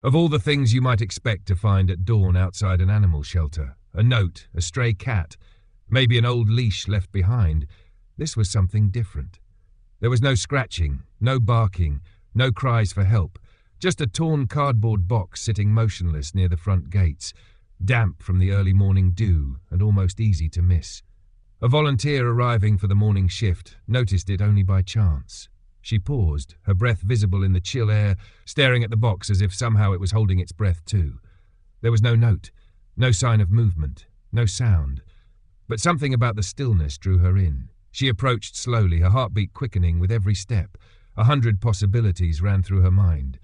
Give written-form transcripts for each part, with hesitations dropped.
Of all the things you might expect to find at dawn outside an animal shelter, a note, a stray cat, maybe an old leash left behind, this was something different. There was no scratching, no barking, no cries for help, just a torn cardboard box sitting motionless near the front gates, damp from the early morning dew and almost easy to miss. A volunteer arriving for the morning shift noticed it only by chance. She paused, her breath visible in the chill air, staring at the box as if somehow it was holding its breath too. There was no note, no sign of movement, no sound. But something about the stillness drew her in. She approached slowly, her heartbeat quickening with every step. 100 possibilities ran through her mind.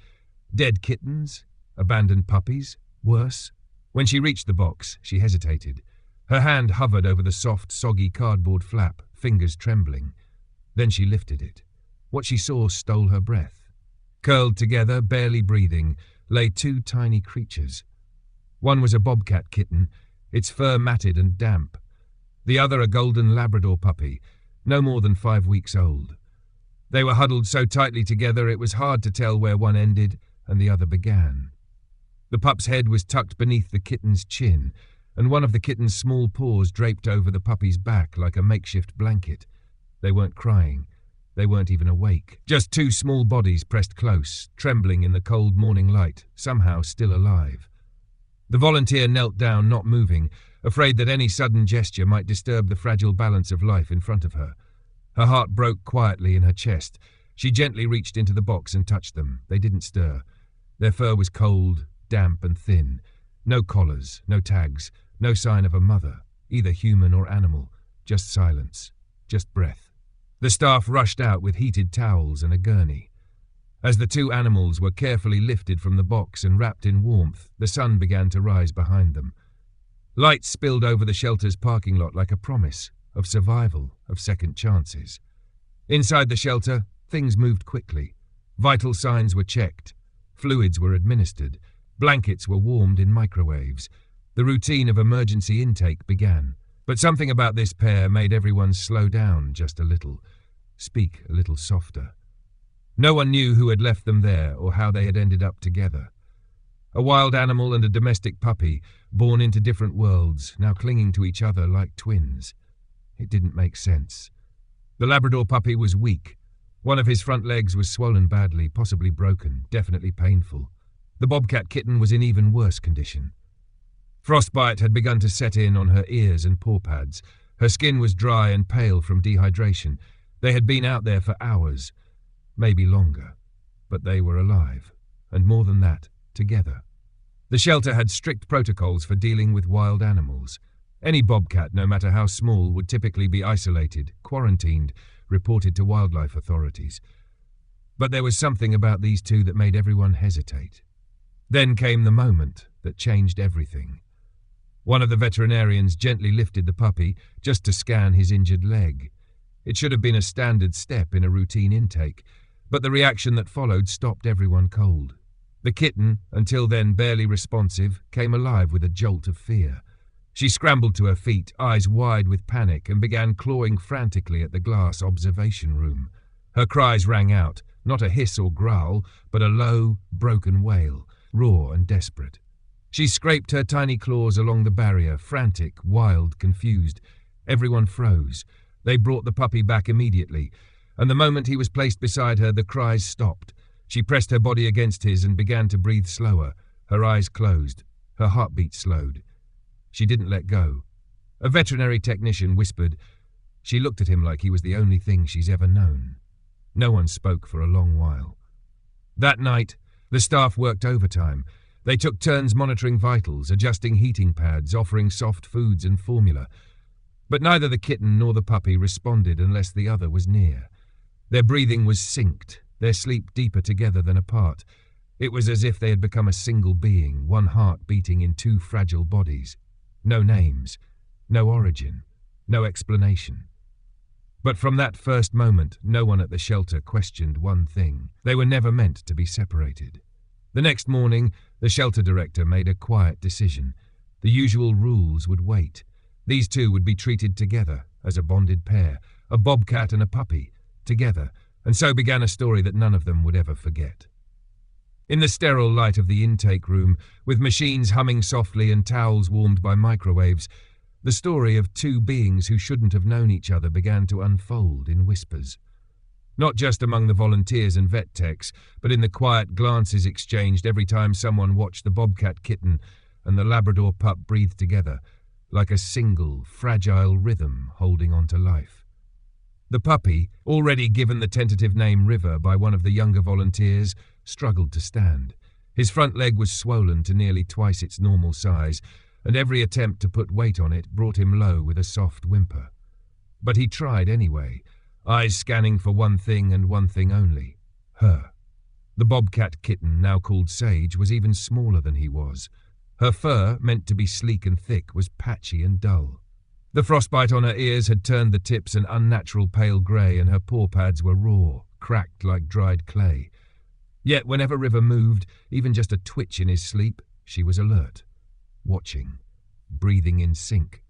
Dead kittens? Abandoned puppies? Worse? When she reached the box, she hesitated. Her hand hovered over the soft, soggy cardboard flap, fingers trembling. Then she lifted it. What she saw stole her breath. Curled together, barely breathing, lay two tiny creatures. One was a bobcat kitten, its fur matted and damp. The other a golden Labrador puppy, no more than 5 weeks old. They were huddled so tightly together it was hard to tell where one ended and the other began. The pup's head was tucked beneath the kitten's chin, and one of the kitten's small paws draped over the puppy's back like a makeshift blanket. They weren't crying. They weren't even awake. Just two small bodies pressed close, trembling in the cold morning light, somehow still alive. The volunteer knelt down, not moving, afraid that any sudden gesture might disturb the fragile balance of life in front of her. Her heart broke quietly in her chest. She gently reached into the box and touched them. They didn't stir. Their fur was cold, damp and thin. No collars, no tags, no sign of a mother, either human or animal. Just silence, just breath. The staff rushed out with heated towels and a gurney. As the two animals were carefully lifted from the box and wrapped in warmth, the sun began to rise behind them. Lights spilled over the shelter's parking lot like a promise of survival, of second chances. Inside the shelter, things moved quickly. Vital signs were checked. Fluids were administered. Blankets were warmed in microwaves. The routine of emergency intake began. But something about this pair made everyone slow down just a little, speak a little softer. No one knew who had left them there or how they had ended up together. A wild animal and a domestic puppy, born into different worlds, now clinging to each other like twins. It didn't make sense. The Labrador puppy was weak. One of his front legs was swollen badly, possibly broken, definitely painful. The bobcat kitten was in even worse condition. Frostbite had begun to set in on her ears and paw pads. Her skin was dry and pale from dehydration. They had been out there for hours, maybe longer. But they were alive, and more than that, together. The shelter had strict protocols for dealing with wild animals. Any bobcat, no matter how small, would typically be isolated, quarantined, reported to wildlife authorities. But there was something about these two that made everyone hesitate. Then came the moment that changed everything. One of the veterinarians gently lifted the puppy just to scan his injured leg. It should have been a standard step in a routine intake, but the reaction that followed stopped everyone cold. The kitten, until then barely responsive, came alive with a jolt of fear. She scrambled to her feet, eyes wide with panic, and began clawing frantically at the glass observation room. Her cries rang out, not a hiss or growl, but a low, broken wail, raw and desperate. She scraped her tiny claws along the barrier, frantic, wild, confused. Everyone froze. They brought the puppy back immediately, and the moment he was placed beside her, the cries stopped. She pressed her body against his and began to breathe slower. Her eyes closed. Her heartbeat slowed. She didn't let go. A veterinary technician whispered. She looked at him like he was the only thing she's ever known. No one spoke for a long while. That night, the staff worked overtime. They took turns monitoring vitals, adjusting heating pads, offering soft foods and formula. But neither the kitten nor the puppy responded unless the other was near. Their breathing was synced, their sleep deeper together than apart. It was as if they had become a single being, one heart beating in two fragile bodies. No names, no origin, no explanation. But from that first moment, no one at the shelter questioned one thing. They were never meant to be separated. The next morning, the shelter director made a quiet decision. The usual rules would wait. These two would be treated together, as a bonded pair, a bobcat and a puppy, together, and so began a story that none of them would ever forget. In the sterile light of the intake room, with machines humming softly and towels warmed by microwaves, the story of two beings who shouldn't have known each other began to unfold in whispers. Not just among the volunteers and vet techs, but in the quiet glances exchanged every time someone watched the Bobcat kitten and the Labrador pup breathe together, like a single, fragile rhythm holding on to life. The puppy, already given the tentative name River by one of the younger volunteers, struggled to stand. His front leg was swollen to nearly twice its normal size, and every attempt to put weight on it brought him low with a soft whimper. But he tried anyway, eyes scanning for one thing and one thing only: her. The Bobcat kitten, now called Sage, was even smaller than he was. Her fur, meant to be sleek and thick, was patchy and dull. The frostbite on her ears had turned the tips an unnatural pale grey, and her paw pads were raw, cracked like dried clay. Yet whenever River moved, even just a twitch in his sleep, she was alert, watching, breathing in sync.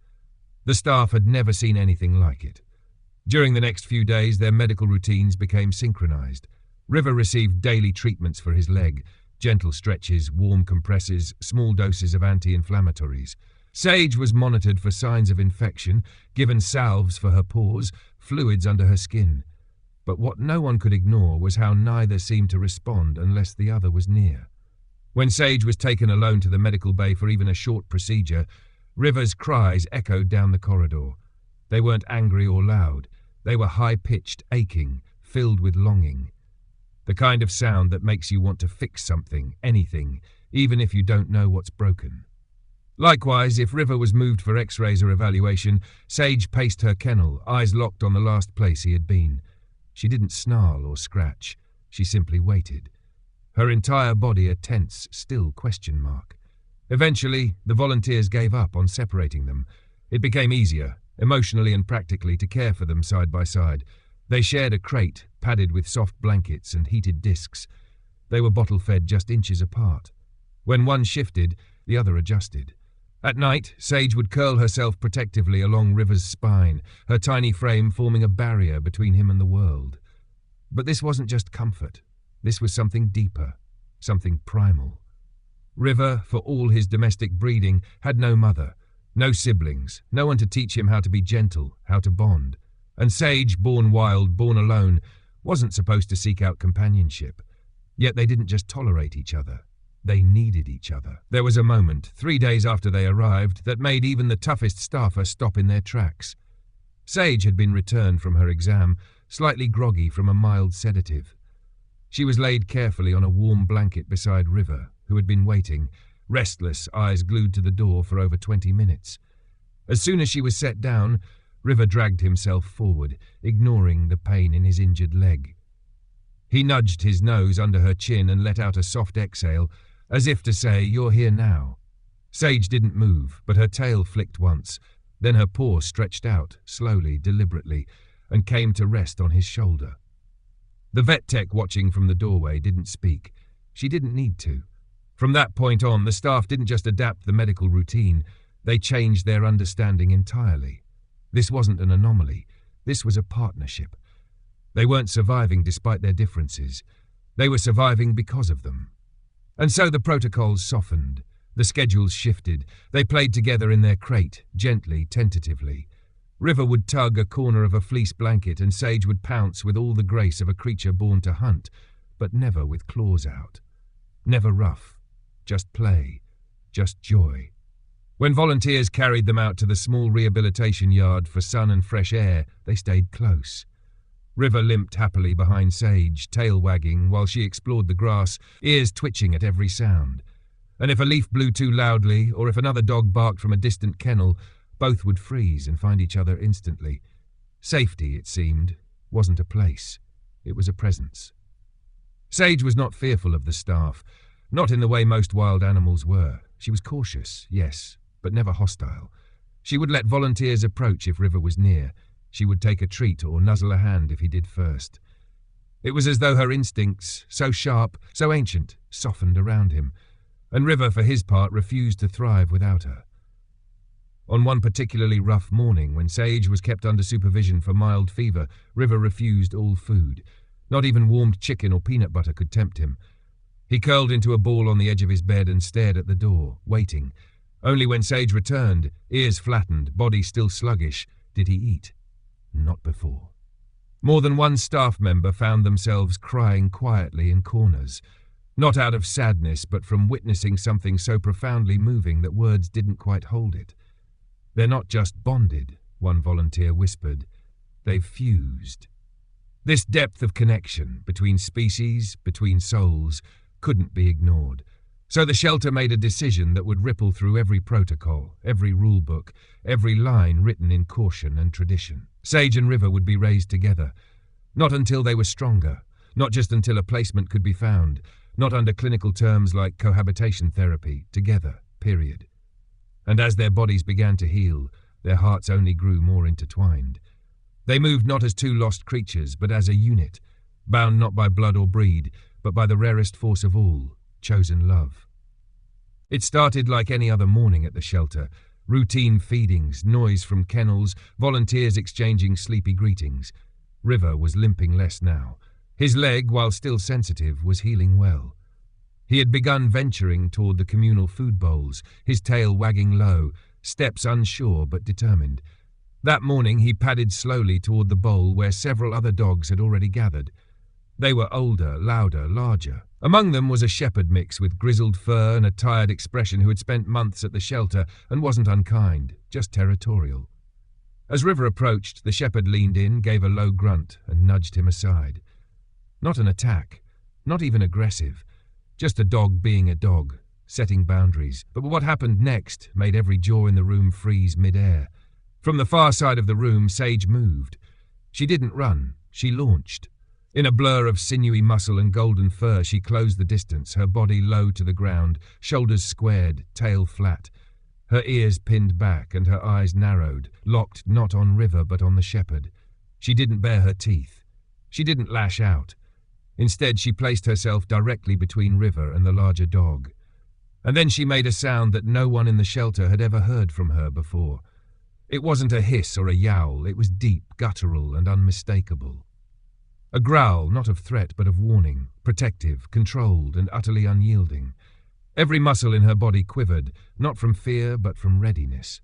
The staff had never seen anything like it. During the next few days, their medical routines became synchronized. River received daily treatments for his leg, gentle stretches, warm compresses, small doses of anti-inflammatories. Sage was monitored for signs of infection, given salves for her paws, fluids under her skin. But what no one could ignore was how neither seemed to respond unless the other was near. When Sage was taken alone to the medical bay for even a short procedure, River's cries echoed down the corridor. They weren't angry or loud. They were high-pitched, aching, filled with longing. The kind of sound that makes you want to fix something, anything, even if you don't know what's broken. Likewise, if River was moved for x-rays or evaluation, Sage paced her kennel, eyes locked on the last place he had been. She didn't snarl or scratch. She simply waited. Her entire body a tense, still question mark. Eventually, the volunteers gave up on separating them. It became easier, emotionally and practically, to care for them side by side. They shared a crate, padded with soft blankets and heated discs. They were bottle-fed just inches apart. When one shifted, the other adjusted. At night, Sage would curl herself protectively along River's spine, her tiny frame forming a barrier between him and the world. But this wasn't just comfort. This was something deeper, something primal. River, for all his domestic breeding, had no mother, no siblings, no one to teach him how to be gentle, how to bond. And Sage, born wild, born alone, wasn't supposed to seek out companionship. Yet they didn't just tolerate each other. They needed each other. There was a moment, 3 days after they arrived, that made even the toughest staffer stop in their tracks. Sage had been returned from her exam, slightly groggy from a mild sedative. She was laid carefully on a warm blanket beside River, who had been waiting, restless, eyes glued to the door for over 20 minutes. As soon as she was set down, River dragged himself forward, ignoring the pain in his injured leg. He nudged his nose under her chin and let out a soft exhale, as if to say, "You're here now." Sage didn't move, but her tail flicked once. Then her paw stretched out, slowly, deliberately, and came to rest on his shoulder. The vet tech watching from the doorway didn't speak. She didn't need to. From that point on, the staff didn't just adapt the medical routine. They changed their understanding entirely. This wasn't an anomaly. This was a partnership. They weren't surviving despite their differences. They were surviving because of them. And so the protocols softened. The schedules shifted. They played together in their crate, gently, tentatively. River would tug a corner of a fleece blanket and Sage would pounce with all the grace of a creature born to hunt, but never with claws out. Never rough. Just play. Just joy. When volunteers carried them out to the small rehabilitation yard for sun and fresh air, they stayed close. River limped happily behind Sage, tail wagging, while she explored the grass, ears twitching at every sound. And if a leaf blew too loudly, or if another dog barked from a distant kennel, both would freeze and find each other instantly. Safety, it seemed, wasn't a place. It was a presence. Sage was not fearful of the staff, not in the way most wild animals were. She was cautious, yes, but never hostile. She would let volunteers approach if River was near. She would take a treat or nuzzle a hand if he did first. It was as though her instincts, so sharp, so ancient, softened around him, and River, for his part, refused to thrive without her. On one particularly rough morning, when Sage was kept under supervision for mild fever, River refused all food. Not even warmed chicken or peanut butter could tempt him. He curled into a ball on the edge of his bed and stared at the door, waiting. Only when Sage returned, ears flattened, body still sluggish, did he eat. Not before. More than one staff member found themselves crying quietly in corners, not out of sadness but from witnessing something so profoundly moving that words didn't quite hold it. "They're not just bonded," one volunteer whispered. "They've fused." This depth of connection, between species, between souls, couldn't be ignored. So the shelter made a decision that would ripple through every protocol, every rule book, every line written in caution and tradition. Sage and River would be raised together. Not until they were stronger, not just until a placement could be found, not under clinical terms like cohabitation therapy, together, period. And as their bodies began to heal, their hearts only grew more intertwined. They moved not as two lost creatures, but as a unit, bound not by blood or breed, but by the rarest force of all, chosen love. It started like any other morning at the shelter. Routine feedings, noise from kennels, volunteers exchanging sleepy greetings. River was limping less now. His leg, while still sensitive, was healing well. He had begun venturing toward the communal food bowls, his tail wagging low, steps unsure but determined. That morning he padded slowly toward the bowl where several other dogs had already gathered. They were older, louder, larger. Among them was a shepherd mix with grizzled fur and a tired expression who had spent months at the shelter and wasn't unkind, just territorial. As River approached, the shepherd leaned in, gave a low grunt, and nudged him aside. Not an attack, not even aggressive, just a dog being a dog, setting boundaries. But what happened next made every jaw in the room freeze mid-air. From the far side of the room, Sage moved. She didn't run, she launched. In a blur of sinewy muscle and golden fur, she closed the distance, her body low to the ground, shoulders squared, tail flat. Her ears pinned back and her eyes narrowed, locked not on River but on the shepherd. She didn't bare her teeth. She didn't lash out. Instead, she placed herself directly between River and the larger dog. And then she made a sound that no one in the shelter had ever heard from her before. It wasn't a hiss or a yowl, it was deep, guttural and unmistakable. A growl, not of threat but of warning, protective, controlled and utterly unyielding. Every muscle in her body quivered, not from fear but from readiness.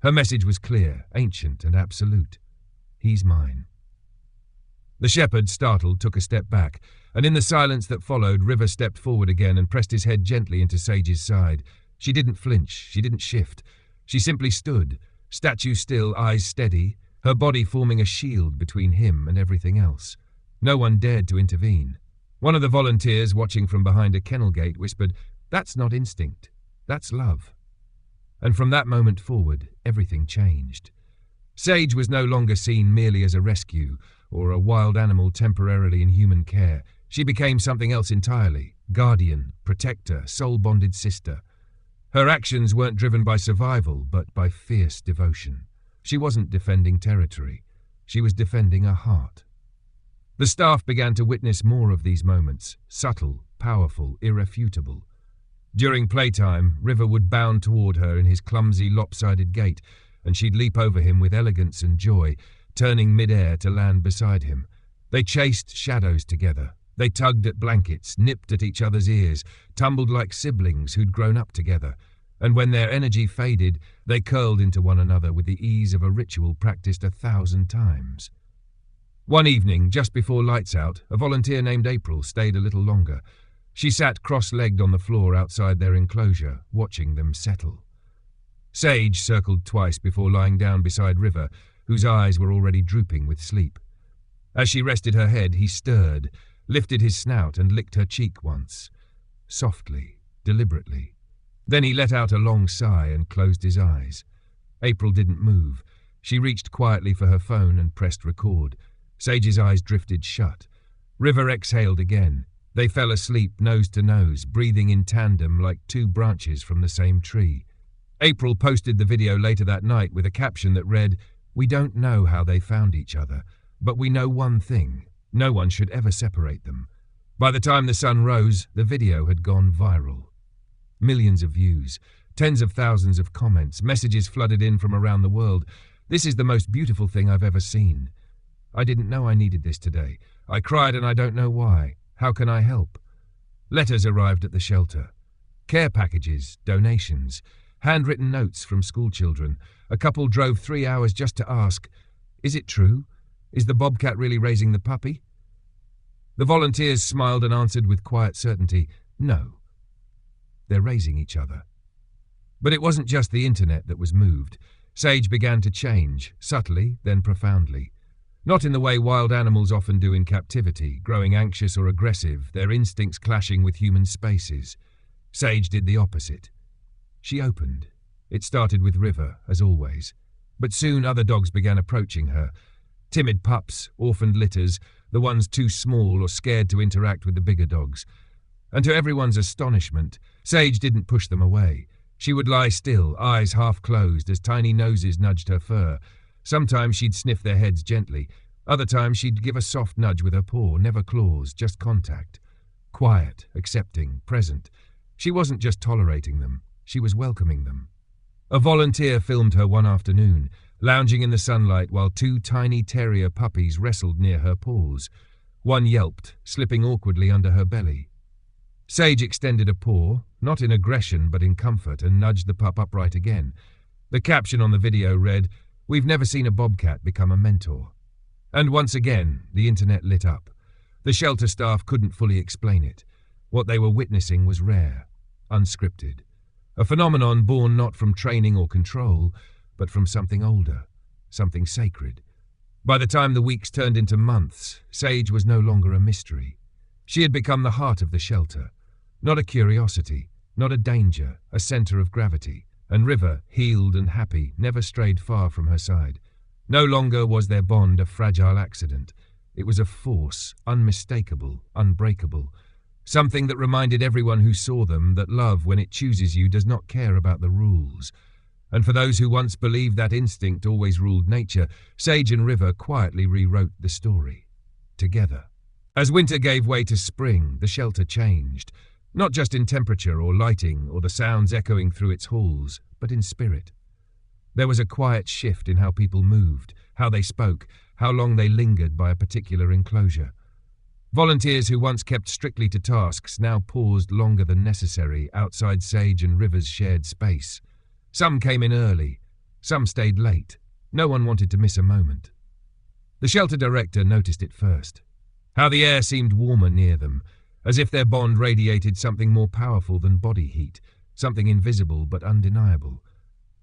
Her message was clear, ancient and absolute. He's mine. The shepherd, startled, took a step back, and in the silence that followed, River stepped forward again and pressed his head gently into Sage's side. She didn't flinch, she didn't shift. She simply stood, statue still, eyes steady, her body forming a shield between him and everything else. No one dared to intervene. One of the volunteers, watching from behind a kennel gate, whispered, "That's not instinct, that's love." And from that moment forward, everything changed. Sage was no longer seen merely as a rescue, or a wild animal temporarily in human care. She became something else entirely, guardian, protector, soul-bonded sister. Her actions weren't driven by survival, but by fierce devotion. She wasn't defending territory. She was defending a heart. The staff began to witness more of these moments, subtle, powerful, irrefutable. During playtime, River would bound toward her in his clumsy, lopsided gait, and she'd leap over him with elegance and joy, turning mid-air to land beside him. They chased shadows together. They tugged at blankets, nipped at each other's ears, tumbled like siblings who'd grown up together. And when their energy faded, they curled into one another with the ease of a ritual practiced 1,000 times. One evening, just before lights out, a volunteer named April stayed a little longer. She sat cross-legged on the floor outside their enclosure, watching them settle. Sage circled twice before lying down beside River, whose eyes were already drooping with sleep. As she rested her head, he stirred, lifted his snout and licked her cheek once. Softly, deliberately. Then he let out a long sigh and closed his eyes. April didn't move. She reached quietly for her phone and pressed record. Sage's eyes drifted shut. River exhaled again. They fell asleep nose to nose, breathing in tandem like two branches from the same tree. April posted the video later that night with a caption that read, "We don't know how they found each other, but we know one thing. No one should ever separate them." By the time the sun rose, the video had gone viral. Millions of views, tens of thousands of comments, messages flooded in from around the world. "This is the most beautiful thing I've ever seen. I didn't know I needed this today. I cried and I don't know why. How can I help?" Letters arrived at the shelter. Care packages, donations, handwritten notes from schoolchildren. A couple drove 3 hours just to ask, "Is it true? Is the Bobcat really raising the puppy?" The volunteers smiled and answered with quiet certainty, "No. They're raising each other." But it wasn't just the internet that was moved. Sage began to change, subtly, then profoundly. Not in the way wild animals often do in captivity, growing anxious or aggressive, their instincts clashing with human spaces. Sage did the opposite. She opened. It started with River, as always. But soon other dogs began approaching her. Timid pups, orphaned litters, the ones too small or scared to interact with the bigger dogs. And to everyone's astonishment, Sage didn't push them away. She would lie still, eyes half closed, as tiny noses nudged her fur. Sometimes she'd sniff their heads gently. Other times she'd give a soft nudge with her paw, never claws, just contact. Quiet, accepting, present. She wasn't just tolerating them, she was welcoming them. A volunteer filmed her one afternoon, lounging in the sunlight while 2 tiny terrier puppies wrestled near her paws. One yelped, slipping awkwardly under her belly. Sage extended a paw, not in aggression but in comfort, and nudged the pup upright again. The caption on the video read, "We've never seen a bobcat become a mentor." And once again, the internet lit up. The shelter staff couldn't fully explain it. What they were witnessing was rare, unscripted. A phenomenon born not from training or control, but from something older, something sacred. By the time the weeks turned into months, Sage was no longer a mystery. She had become the heart of the shelter. Not a curiosity, not a danger, a center of gravity. And River, healed and happy, never strayed far from her side. No longer was their bond a fragile accident. It was a force, unmistakable, unbreakable. Something that reminded everyone who saw them that love, when it chooses you, does not care about the rules. And for those who once believed that instinct always ruled nature, Sage and River quietly rewrote the story. Together. As winter gave way to spring, the shelter changed. Not just in temperature or lighting or the sounds echoing through its halls, but in spirit. There was a quiet shift in how people moved, how they spoke, how long they lingered by a particular enclosure. Volunteers who once kept strictly to tasks now paused longer than necessary outside Sage and River's shared space. Some came in early, some stayed late. No one wanted to miss a moment. The shelter director noticed it first. How the air seemed warmer near them, as if their bond radiated something more powerful than body heat, something invisible but undeniable.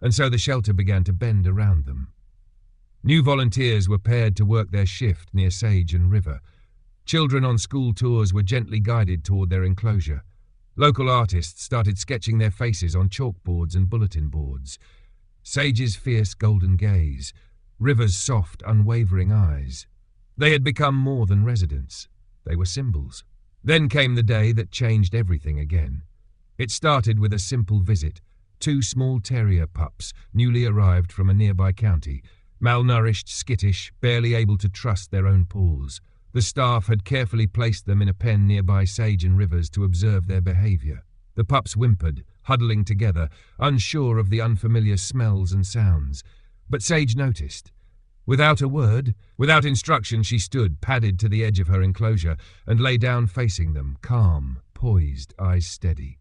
And so the shelter began to bend around them. New volunteers were paired to work their shift near Sage and River. Children on school tours were gently guided toward their enclosure. Local artists started sketching their faces on chalkboards and bulletin boards. Sage's fierce golden gaze, River's soft, unwavering eyes. They had become more than residents. They were symbols. Then came the day that changed everything again. It started with a simple visit. 2 small terrier pups, newly arrived from a nearby county, malnourished, skittish, barely able to trust their own paws. The staff had carefully placed them in a pen nearby Sage and River's to observe their behavior. The pups whimpered, huddling together, unsure of the unfamiliar smells and sounds. But Sage noticed. Without a word, without instruction, she stood, padded to the edge of her enclosure, and lay down facing them, calm, poised, eyes steady.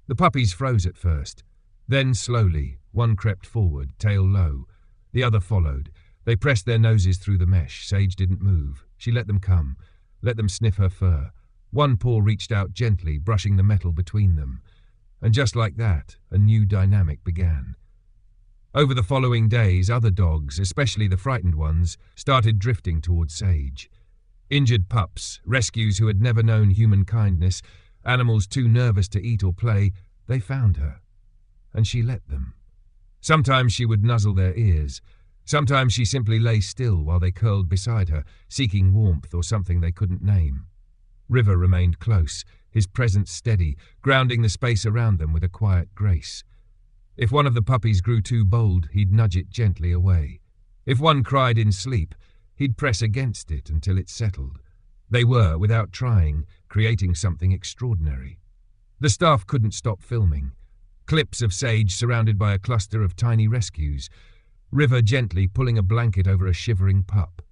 The puppies froze at first. Then, slowly, one crept forward, tail low. The other followed. They pressed their noses through the mesh. Sage didn't move. She let them come, let them sniff her fur. One paw reached out gently, brushing the metal between them. And just like that, a new dynamic began. Over the following days, other dogs, especially the frightened ones, started drifting towards Sage. Injured pups, rescues who had never known human kindness, animals too nervous to eat or play, they found her. And she let them. Sometimes she would nuzzle their ears. Sometimes she simply lay still while they curled beside her, seeking warmth or something they couldn't name. River remained close, his presence steady, grounding the space around them with a quiet grace. If one of the puppies grew too bold, he'd nudge it gently away. If one cried in sleep, he'd press against it until it settled. They were, without trying, creating something extraordinary. The staff couldn't stop filming. Clips of Sage surrounded by a cluster of tiny rescues. River gently pulling a blanket over a shivering pup.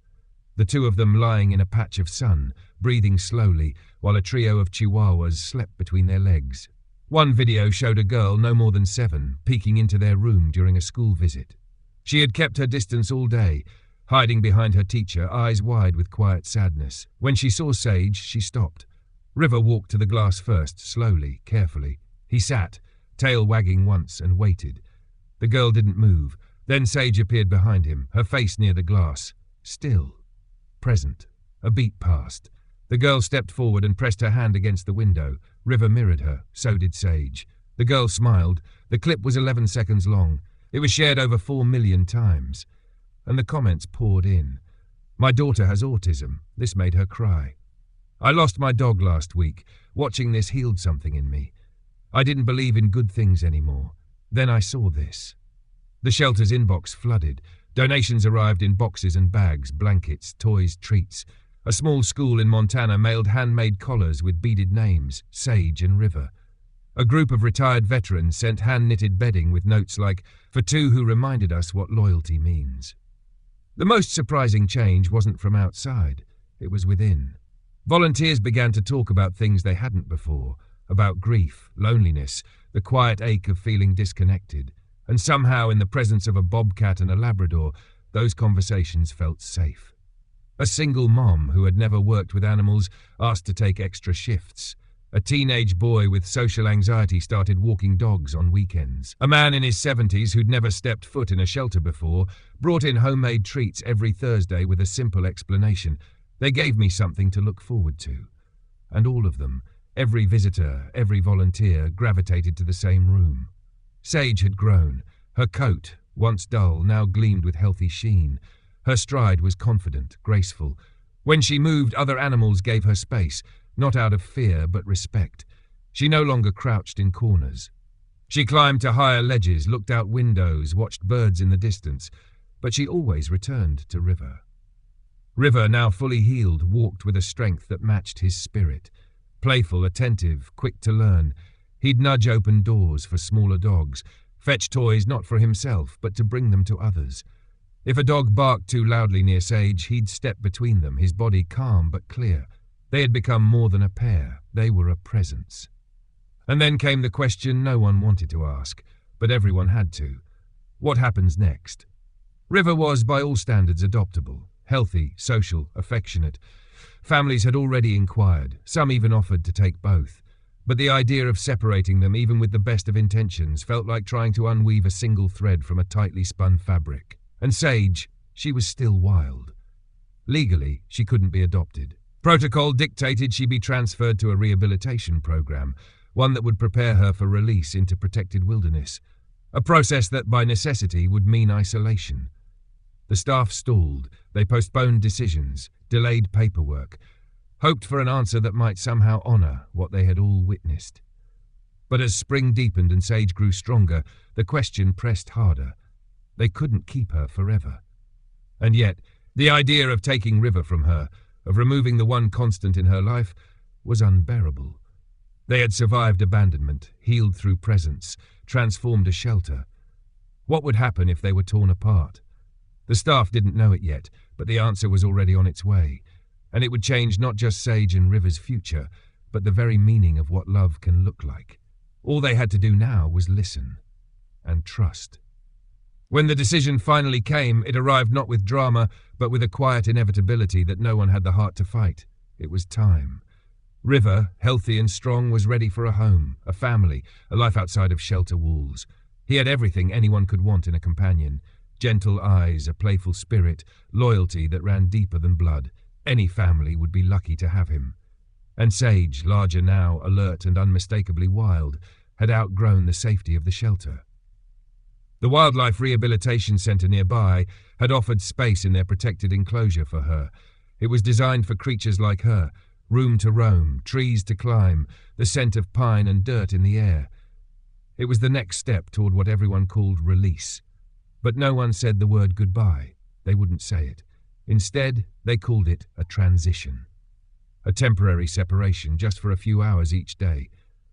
The 2 of them lying in a patch of sun, breathing slowly, while a trio of chihuahuas slept between their legs. One video showed a girl, no more than 7, peeking into their room during a school visit. She had kept her distance all day, hiding behind her teacher, eyes wide with quiet sadness. When she saw Sage, she stopped. River walked to the glass first, slowly, carefully. He sat, tail wagging once, and waited. The girl didn't move. Then Sage appeared behind him, her face near the glass. Still. Present. A beat passed. The girl stepped forward and pressed her hand against the window. River mirrored her. So did Sage. The girl smiled. The clip was 11 seconds long. It was shared over 4 million times. And the comments poured in. My daughter has autism. This made her cry. I lost my dog last week. Watching this healed something in me. I didn't believe in good things anymore. Then I saw this. The shelter's inbox flooded. Donations arrived in boxes and bags, blankets, toys, treats. A small school in Montana mailed handmade collars with beaded names, Sage and River. A group of retired veterans sent hand-knitted bedding with notes like, "For two who reminded us what loyalty means." The most surprising change wasn't from outside. It was within. Volunteers began to talk about things they hadn't before, about grief, loneliness, the quiet ache of feeling disconnected. And somehow, in the presence of a bobcat and a Labrador, those conversations felt safe. A single mom who had never worked with animals asked to take extra shifts. A teenage boy with social anxiety started walking dogs on weekends. A man in his 70s who'd never stepped foot in a shelter before brought in homemade treats every Thursday with a simple explanation. They gave me something to look forward to. And all of them, every visitor, every volunteer, gravitated to the same room. Sage had grown. Her coat, once dull, now gleamed with healthy sheen. Her stride was confident, graceful. When she moved, other animals gave her space, not out of fear but respect. She no longer crouched in corners. She climbed to higher ledges, looked out windows, watched birds in the distance, but she always returned to River. River, now fully healed, walked with a strength that matched his spirit. Playful, attentive, quick to learn. He'd nudge open doors for smaller dogs, fetch toys not for himself, but to bring them to others. If a dog barked too loudly near Sage, he'd step between them, his body calm but clear. They had become more than a pair. They were a presence. And then came the question no one wanted to ask, but everyone had to. What happens next? River was, by all standards, adoptable, healthy, social, affectionate. Families had already inquired, some even offered to take both. But the idea of separating them, even with the best of intentions, felt like trying to unweave a single thread from a tightly spun fabric. And Sage, she was still wild. Legally, she couldn't be adopted. Protocol dictated she be transferred to a rehabilitation program, one that would prepare her for release into protected wilderness. A process that, by necessity, would mean isolation. The staff stalled. They postponed decisions, delayed paperwork, hoped for an answer that might somehow honor what they had all witnessed. But as spring deepened and Sage grew stronger, the question pressed harder. They couldn't keep her forever. And yet, the idea of taking River from her, of removing the one constant in her life, was unbearable. They had survived abandonment, healed through presence, transformed a shelter. What would happen if they were torn apart? The staff didn't know it yet, but the answer was already on its way. And it would change not just Sage and River's future, but the very meaning of what love can look like. All they had to do now was listen and trust. When the decision finally came, it arrived not with drama, but with a quiet inevitability that no one had the heart to fight. It was time. River, healthy and strong, was ready for a home, a family, a life outside of shelter walls. He had everything anyone could want in a companion. Gentle eyes, a playful spirit, loyalty that ran deeper than blood. Any family would be lucky to have him. And Sage, larger now, alert and unmistakably wild, had outgrown the safety of the shelter. The Wildlife Rehabilitation Center nearby had offered space in their protected enclosure for her. It was designed for creatures like her, room to roam, trees to climb, the scent of pine and dirt in the air. It was the next step toward what everyone called release. But no one said the word goodbye. They wouldn't say it. Instead, they called it a transition. A temporary separation just for a few hours each day.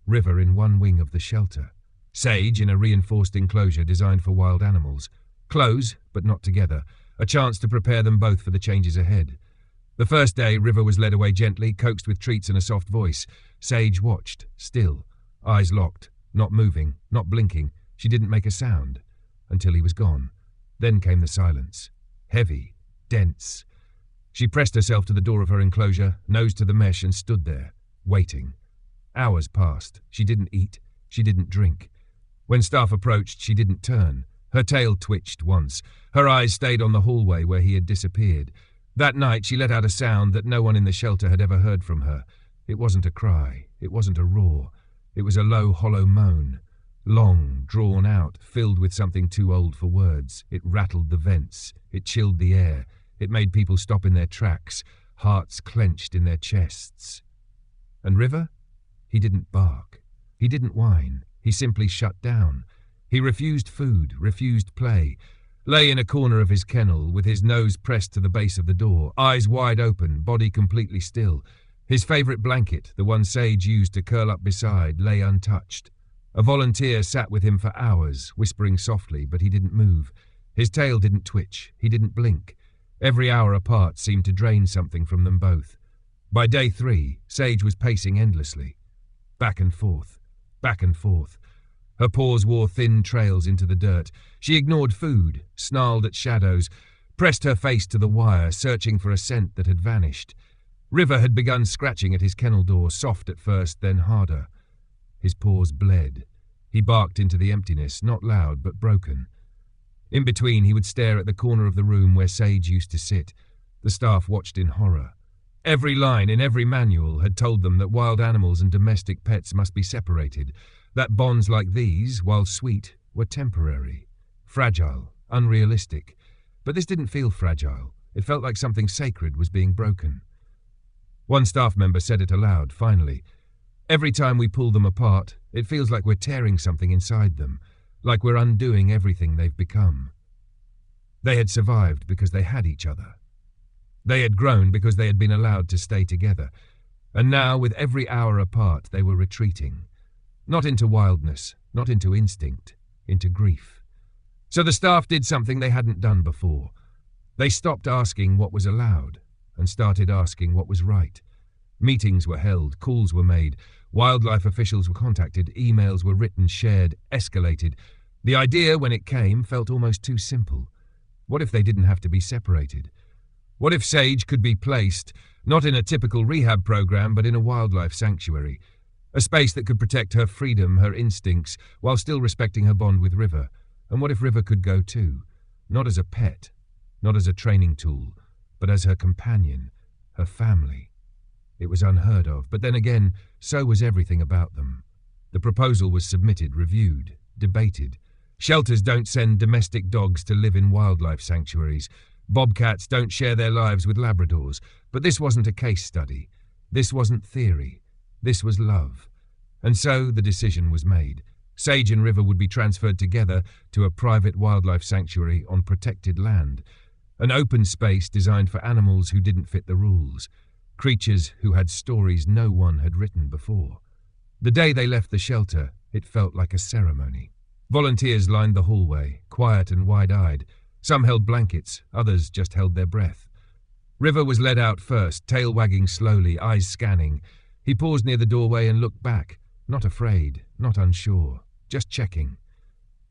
River in one wing of the shelter. Sage in a reinforced enclosure designed for wild animals. Close, but not together. A chance to prepare them both for the changes ahead. The first day, River was led away gently, coaxed with treats and a soft voice. Sage watched, still, eyes locked, not moving, not blinking. She didn't make a sound, until he was gone. Then came the silence. Heavy, dense. She pressed herself to the door of her enclosure, nose to the mesh, and stood there, waiting. Hours passed. She didn't eat. She didn't drink. When staff approached, she didn't turn. Her tail twitched once. Her eyes stayed on the hallway where he had disappeared. That night, she let out a sound that no one in the shelter had ever heard from her. It wasn't a cry. It wasn't a roar. It was a low, hollow moan. Long, drawn out, filled with something too old for words. It rattled the vents. It chilled the air. It made people stop in their tracks, hearts clenched in their chests. And River? He didn't bark. He didn't whine. He simply shut down. He refused food, refused play, lay in a corner of his kennel with his nose pressed to the base of the door, eyes wide open, body completely still. His favourite blanket, the one Sage used to curl up beside, lay untouched. A volunteer sat with him for hours, whispering softly, but he didn't move. His tail didn't twitch. He didn't blink. Every hour apart seemed to drain something from them both. By day 3, Sage was pacing endlessly. Back and forth, back and forth. Her paws wore thin trails into the dirt. She ignored food, snarled at shadows, pressed her face to the wire, searching for a scent that had vanished. River had begun scratching at his kennel door, soft at first, then harder. His paws bled. He barked into the emptiness, not loud but broken. In between, he would stare at the corner of the room where Sage used to sit. The staff watched in horror. Every line in every manual had told them that wild animals and domestic pets must be separated, that bonds like these, while sweet, were temporary, fragile, unrealistic. But this didn't feel fragile. It felt like something sacred was being broken. One staff member said it aloud, finally. Every time we pull them apart, it feels like we're tearing something inside them, like we're undoing everything they've become. They had survived because they had each other. They had grown because they had been allowed to stay together. And now, with every hour apart, they were retreating. Not into wildness, not into instinct, into grief. So the staff did something they hadn't done before. They stopped asking what was allowed and started asking what was right. Meetings were held, calls were made, wildlife officials were contacted, emails were written, shared, escalated. The idea, when it came, felt almost too simple. What if they didn't have to be separated? What if Sage could be placed, not in a typical rehab program, but in a wildlife sanctuary? A space that could protect her freedom, her instincts, while still respecting her bond with River. And what if River could go too? Not as a pet, not as a training tool, but as her companion, her family. It was unheard of, but then again, so was everything about them. The proposal was submitted, reviewed, debated. Shelters don't send domestic dogs to live in wildlife sanctuaries. Bobcats don't share their lives with Labradors. But this wasn't a case study. This wasn't theory. This was love. And so the decision was made. Sage and River would be transferred together to a private wildlife sanctuary on protected land. An open space designed for animals who didn't fit the rules. Creatures who had stories no one had written before. The day they left the shelter, it felt like a ceremony. Volunteers lined the hallway, quiet and wide-eyed. Some held blankets, others just held their breath. River was led out first, tail wagging slowly, eyes scanning. He paused near the doorway and looked back, not afraid, not unsure, just checking.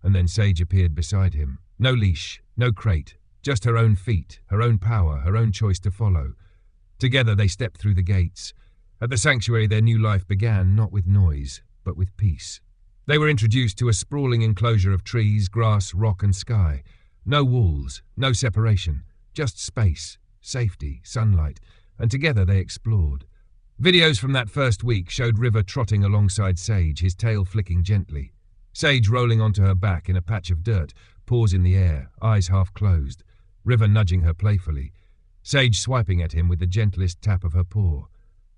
And then Sage appeared beside him. No leash, no crate, just her own feet, her own power, her own choice to follow. Together they stepped through the gates. At the sanctuary their new life began, not with noise, but with peace. They were introduced to a sprawling enclosure of trees, grass, rock and sky. No walls, no separation, just space, safety, sunlight, and together they explored. Videos from that first week showed River trotting alongside Sage, his tail flicking gently. Sage rolling onto her back in a patch of dirt, paws in the air, eyes half closed. River nudging her playfully. Sage swiping at him with the gentlest tap of her paw.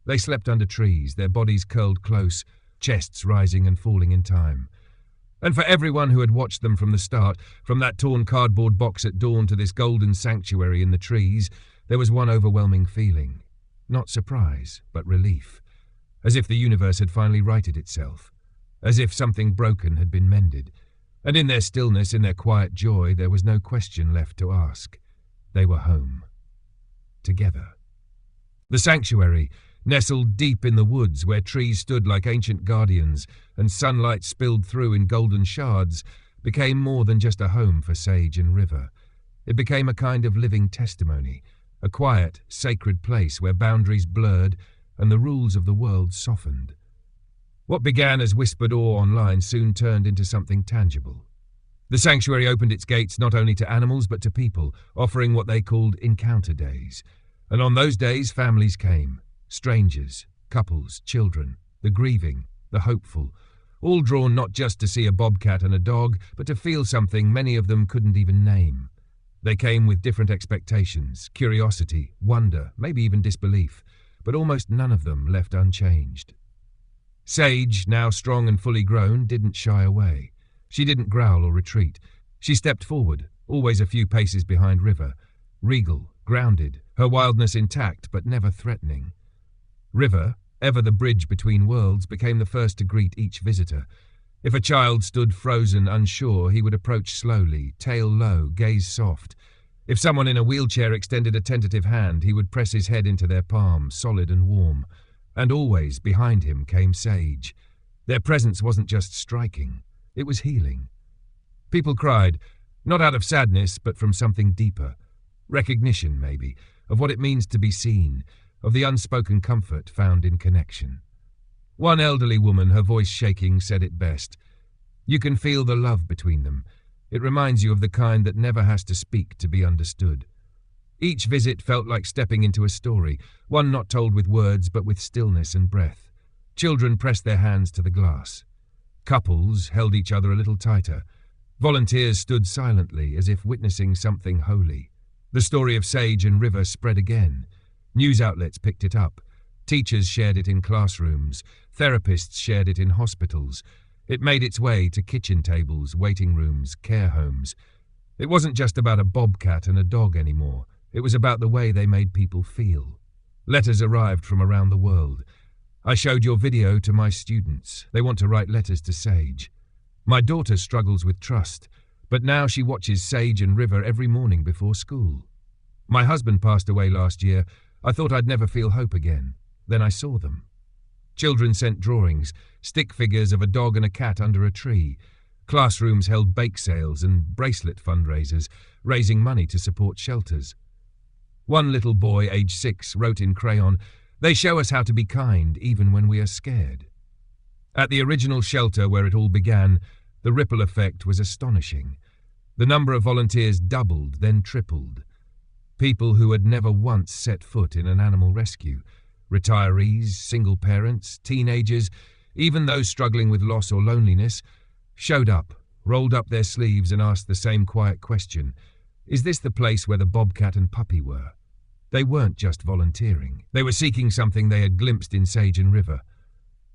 They slept under trees, their bodies curled close, chests rising and falling in time. And for everyone who had watched them from the start, from that torn cardboard box at dawn to this golden sanctuary in the trees, there was one overwhelming feeling. Not surprise, but relief. As if the universe had finally righted itself. As if something broken had been mended. And in their stillness, in their quiet joy, there was no question left to ask. They were home. Together. The sanctuary, nestled deep in the woods where trees stood like ancient guardians and sunlight spilled through in golden shards, became more than just a home for Sage and River. It became a kind of living testimony, a quiet, sacred place where boundaries blurred and the rules of the world softened. What began as whispered awe online soon turned into something tangible. The sanctuary opened its gates not only to animals but to people, offering what they called encounter days. And on those days, families came. Strangers, couples, children, the grieving, the hopeful, all drawn not just to see a bobcat and a dog, but to feel something many of them couldn't even name. They came with different expectations, curiosity, wonder, maybe even disbelief, but almost none of them left unchanged. Sage, now strong and fully grown, didn't shy away. She didn't growl or retreat. She stepped forward, always a few paces behind River, regal, grounded, her wildness intact but never threatening. River, ever the bridge between worlds, became the first to greet each visitor. If a child stood frozen, unsure, he would approach slowly, tail low, gaze soft. If someone in a wheelchair extended a tentative hand, he would press his head into their palm, solid and warm. And always, behind him, came Sage. Their presence wasn't just striking, it was healing. People cried, not out of sadness, but from something deeper. Recognition, maybe, of what it means to be seen, of the unspoken comfort found in connection. One elderly woman, her voice shaking, said it best. You can feel the love between them. It reminds you of the kind that never has to speak to be understood. Each visit felt like stepping into a story, one not told with words but with stillness and breath. Children pressed their hands to the glass. Couples held each other a little tighter. Volunteers stood silently as if witnessing something holy. The story of Sage and River spread again. News outlets picked it up. Teachers shared it in classrooms. Therapists shared it in hospitals. It made its way to kitchen tables, waiting rooms, care homes. It wasn't just about a bobcat and a dog anymore. It was about the way they made people feel. Letters arrived from around the world. I showed your video to my students. They want to write letters to Sage. My daughter struggles with trust, but now she watches Sage and River every morning before school. My husband passed away last year. I thought I'd never feel hope again. Then I saw them. Children sent drawings, stick figures of a dog and a cat under a tree. Classrooms held bake sales and bracelet fundraisers, raising money to support shelters. One little boy, age 6, wrote in crayon, "They show us how to be kind even when we are scared." At the original shelter where it all began, the ripple effect was astonishing. The number of volunteers doubled, then tripled. People who had never once set foot in an animal rescue. Retirees, single parents, teenagers, even those struggling with loss or loneliness, showed up, rolled up their sleeves and asked the same quiet question. Is this the place where the bobcat and puppy were? They weren't just volunteering. They were seeking something they had glimpsed in Sage and River.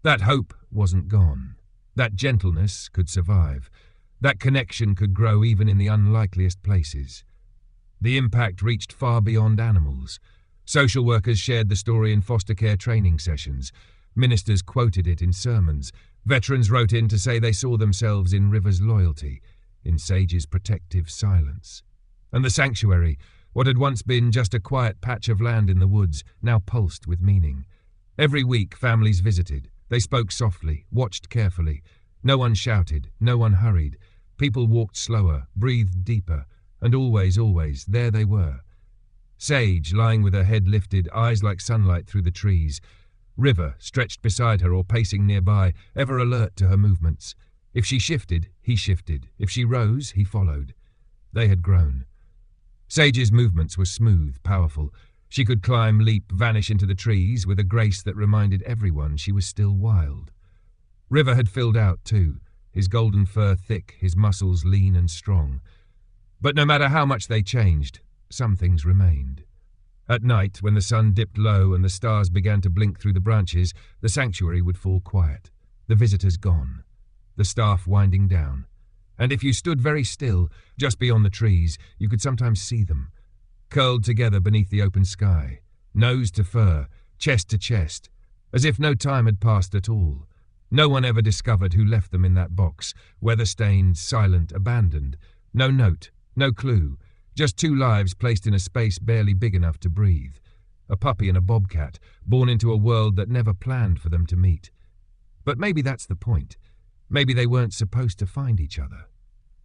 That hope wasn't gone. That gentleness could survive. That connection could grow even in the unlikeliest places. The impact reached far beyond animals. Social workers shared the story in foster care training sessions. Ministers quoted it in sermons. Veterans wrote in to say they saw themselves in River's loyalty, in Sage's protective silence. And the sanctuary, what had once been just a quiet patch of land in the woods, now pulsed with meaning. Every week families visited. They spoke softly, watched carefully. No one shouted, no one hurried. People walked slower, breathed deeper, and always, there they were. Sage, lying with her head lifted, eyes like sunlight through the trees. River, stretched beside her or pacing nearby, ever alert to her movements. If she shifted, he shifted. If she rose, he followed. They had grown. Sage's movements were smooth, powerful. She could climb, leap, vanish into the trees with a grace that reminded everyone she was still wild. River had filled out too, his golden fur thick, his muscles lean and strong. But no matter how much they changed, some things remained. At night, when the sun dipped low and the stars began to blink through the branches, the sanctuary would fall quiet, the visitors gone, the staff winding down. And if you stood very still, just beyond the trees, you could sometimes see them, curled together beneath the open sky, nose to fur, chest to chest, as if no time had passed at all. No one ever discovered who left them in that box, weather-stained, silent, abandoned. No note, no clue, just two lives placed in a space barely big enough to breathe. a puppy and a bobcat, born into a world that never planned for them to meet. But maybe that's the point. Maybe they weren't supposed to find each other.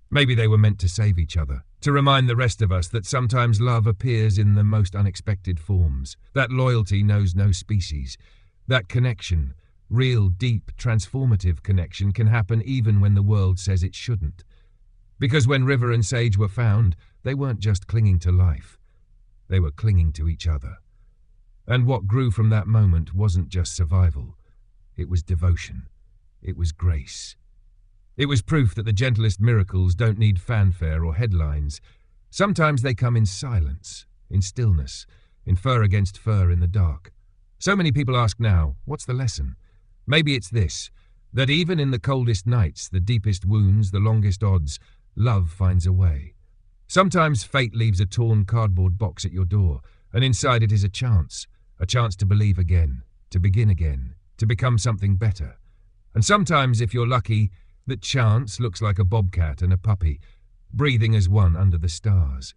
Maybe they were meant to save each other, to remind the rest of us that sometimes love appears in the most unexpected forms, that loyalty knows no species, that connection, real, deep, transformative connection, can happen even when the world says it shouldn't. Because when River and Sage were found, they weren't just clinging to life. They were clinging to each other. And what grew from that moment wasn't just survival. It was devotion. It was grace. It was proof that the gentlest miracles don't need fanfare or headlines. Sometimes they come in silence, in stillness, in fur against fur in the dark. So many people ask now, what's the lesson? Maybe it's this, that even in the coldest nights, the deepest wounds, the longest odds, love finds a way. Sometimes fate leaves a torn cardboard box at your door, and inside it is a chance to believe again, to begin again, to become something better. And sometimes, if you're lucky, that chance looks like a bobcat and a puppy, breathing as one under the stars.